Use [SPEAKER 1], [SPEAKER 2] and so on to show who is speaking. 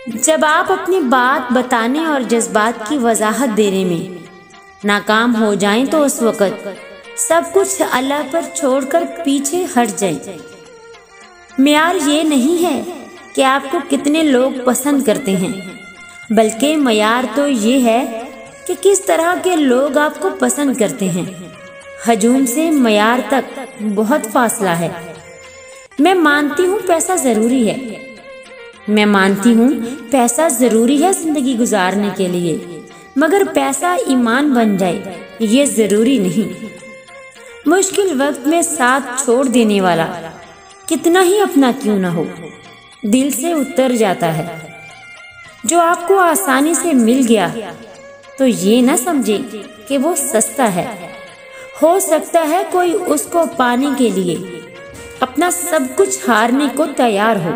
[SPEAKER 1] जब आप अपनी बात बताने और जज्बात की वजाहत देने में नाकाम हो जाएं तो उस वक़्त सब कुछ अल्लाह पर छोड़कर पीछे हट जाएं। मेयार ये नहीं है कि आपको कितने लोग पसंद करते हैं, बल्कि मेयार तो ये है कि किस तरह के लोग आपको पसंद करते हैं। हजूम से मेयार तक बहुत फासला है। मैं मानती हूँ पैसा ज़रूरी है, मैं मानती हूँ पैसा ज़रूरी है ज़िंदगी गुजारने के लिए, मगर पैसा ईमान बन जाए ये ज़रूरी नहीं। मुश्किल वक्त में साथ छोड़ देने वाला कितना ही अपना क्यों न हो, दिल से उतर जाता है। जो आपको आसानी से मिल गया तो ये न समझे कि वो सस्ता है। हो सकता है कोई उसको पाने के लिए अपना सब कुछ हारने को तैयार हो।